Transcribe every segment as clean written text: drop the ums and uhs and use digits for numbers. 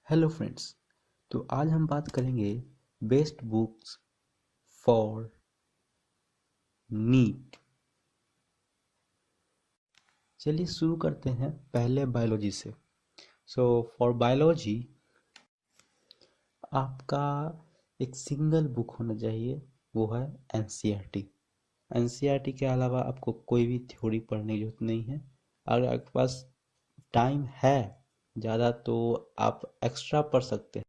Hello friends. तो आज हम बात करेंगे बेस्ट बुक्स फॉर नीट। चलिए शुरू करते हैं पहले बायोलॉजी से। फॉर बायोलॉजी आपका एक सिंगल बुक होना चाहिए, वो है एनसीईआरटी। एनसीईआरटी के अलावा आपको कोई भी थ्योरी पढ़ने की जरूरत नहीं है। अगर आपके पास टाइम है ज़्यादा तो आप एक्स्ट्रा पढ़ सकते हैं,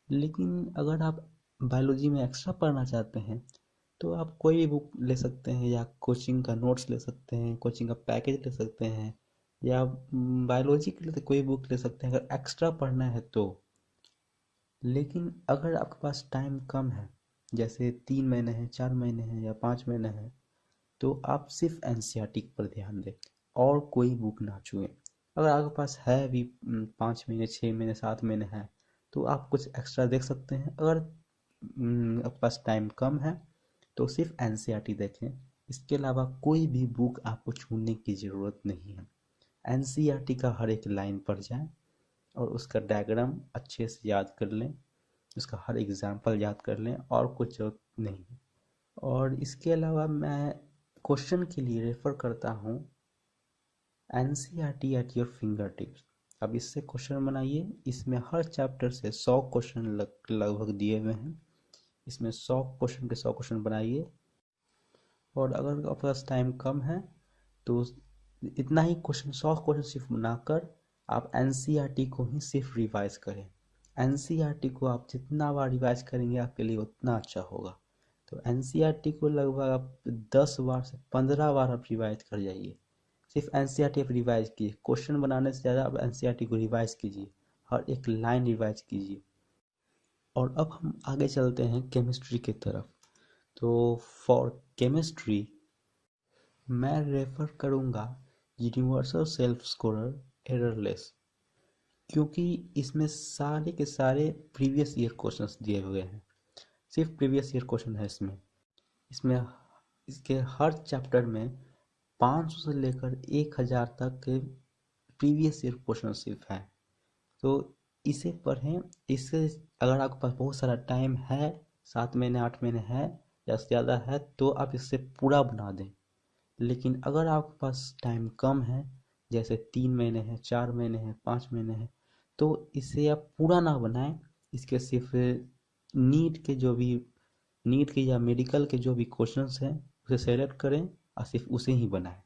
लेकिन अगर आप बायोलॉजी में एक्स्ट्रा पढ़ना चाहते हैं तो आप कोई भी बुक ले सकते हैं, या कोचिंग का नोट्स ले सकते हैं, कोचिंग का पैकेज ले सकते हैं, या बायोलॉजी के लिए तो कोई बुक ले सकते हैं अगर एक्स्ट्रा पढ़ना है तो। लेकिन अगर आपके पास टाइम कम है, जैसे 3 महीने हैं, 4 महीने हैं, या 5 महीने हैं, तो आप सिर्फ एनसीईआरटी पर ध्यान दें और कोई बुक ना छुएं। अगर आपके पास है भी 5 महीने, 6 महीने, 7 महीने है तो आप कुछ एक्स्ट्रा देख सकते हैं। अगर आपके पास टाइम कम है तो सिर्फ एनसीईआरटी देखें, इसके अलावा कोई भी बुक आपको छूने की ज़रूरत नहीं है। एनसीईआरटी का हर एक लाइन पढ़ जाएं और उसका डायग्राम अच्छे से याद कर लें, उसका हर एग्जाम्पल याद कर लें, और कुछ जरूरत नहीं है। और इसके अलावा मैं क्वेश्चन के लिए रेफर करता हूँ NCERT at your finger tips. अब इससे क्वेश्चन बनाइए, इसमें हर चैप्टर से 100 क्वेश्चन लगभग दिए हुए हैं। इसमें 100 क्वेश्चन के 100 क्वेश्चन बनाइए। और अगर आपके पास टाइम कम है तो इतना ही क्वेश्चन, 100 क्वेश्चन सिर्फ बनाकर आप एनसीईआरटी को ही सिर्फ रिवाइज करें। एनसीईआरटी को आप जितना बार रिवाइज करेंगे आपके लिए उतना अच्छा होगा। तो एनसीईआरटी को लगभग आप 10 बार से 15 बार आप रिवाइज कर जाइए। सिर्फ एनसीईआरटी आप रिवाइज कीजिए, क्वेश्चन बनाने से ज़्यादा आप एनसीईआरटी को रिवाइज कीजिए, हर एक लाइन रिवाइज कीजिए। और अब हम आगे चलते हैं केमिस्ट्री की तरफ। तो फॉर केमिस्ट्री मैं रेफर करूँगा यूनिवर्सल सेल्फ स्कोरर एररलेस, क्योंकि इसमें सारे के सारे प्रीवियस ईयर क्वेश्चंस दिए हुए हैं। सिर्फ प्रीवियस ईयर क्वेश्चन है इसमें। इसमें इसके हर चैप्टर में 500 से लेकर 1000 तक के प्रीवियस ईयर क्वेश्चन सिर्फ हैं। तो इसे पढ़ें। इससे अगर आपके पास बहुत सारा टाइम है, 7 महीने 8 महीने है या ज़्यादा है, तो आप इससे पूरा बना दें। लेकिन अगर आपके पास टाइम कम है, जैसे 3 महीने हैं, 4 महीने हैं, 5 महीने हैं, तो इसे आप पूरा ना बनाएं। इसके सिर्फ नीट के या मेडिकल के जो भी क्वेश्चंस हैं उसे सेलेक्ट करें और सिर्फ उसे ही बनाएं।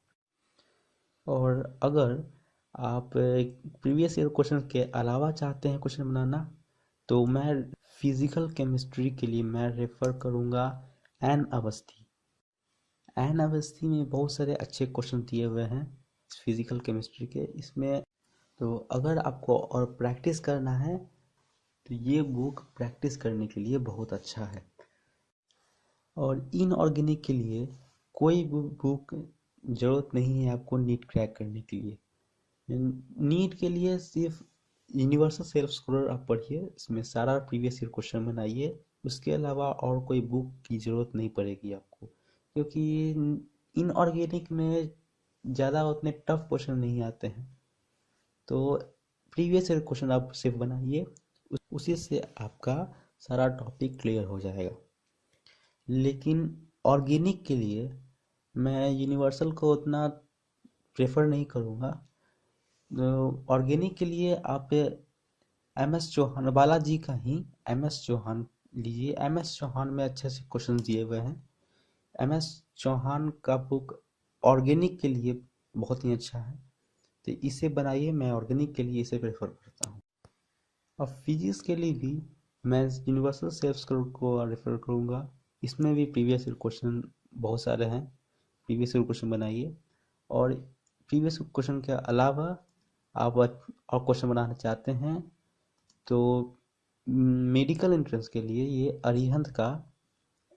और अगर आप प्रीवियस ईयर क्वेश्चन के अलावा चाहते हैं क्वेश्चन बनाना, तो मैं फिजिकल केमिस्ट्री के लिए मैं रेफर करूँगा एन अवस्थी। एन अवस्थी में बहुत सारे अच्छे क्वेश्चन दिए हुए हैं फिजिकल केमिस्ट्री के। इसमें तो अगर आपको और प्रैक्टिस करना है तो ये बुक प्रैक्टिस करने के लिए बहुत अच्छा है। और इनऑर्गेनिक के लिए कोई बुक ज़रूरत नहीं है आपको नीट क्रैक करने के लिए। नीट के लिए सिर्फ यूनिवर्सल सेल्फ स्कोरर आप पढ़िए, इसमें सारा प्रीवियस ईयर क्वेश्चन बनाइए। उसके अलावा और कोई बुक की ज़रूरत नहीं पड़ेगी आपको, क्योंकि इनऑर्गेनिक में ज़्यादा उतने टफ क्वेश्चन नहीं आते हैं। तो प्रीवियस ईयर क्वेश्चन आप सिर्फ बनाइए, उसी से आपका सारा टॉपिक क्लियर हो जाएगा। लेकिन ऑर्गेनिक के लिए मैं यूनिवर्सल को उतना प्रेफर नहीं करूँगा। ऑर्गेनिक के लिए आप एम एस चौहान, बालाजी का ही एम एस चौहान लीजिए। एम एस चौहान में अच्छे से क्वेश्चन दिए हुए हैं। एम एस चौहान का बुक ऑर्गेनिक के लिए बहुत ही अच्छा है, तो इसे बनाइए। मैं ऑर्गेनिक के लिए इसे प्रेफर करता हूँ। और फिजिक्स के लिए भी मैं यूनिवर्सल सेल्फ स्कोर को रेफर करूँगा। इसमें भी प्रीवियस ईयर क्वेश्चन बहुत सारे हैं, प्रीवियस ईयर क्वेश्चन बनाइए। और प्रीवियस क्वेश्चन के अलावा आप और क्वेश्चन बनाना चाहते हैं तो मेडिकल एंट्रेंस के लिए ये अरिहंत का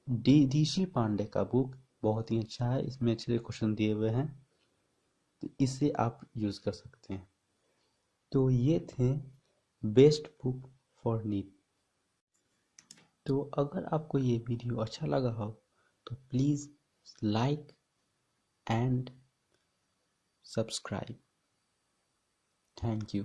डीसी पांडे का बुक बहुत ही अच्छा है। इसमें अच्छे क्वेश्चन दिए हुए हैं, तो इसे आप यूज़ कर सकते हैं। तो ये थे बेस्ट बुक फॉर नीट। तो अगर आपको ये वीडियो अच्छा लगा हो तो please like and subscribe. Thank you.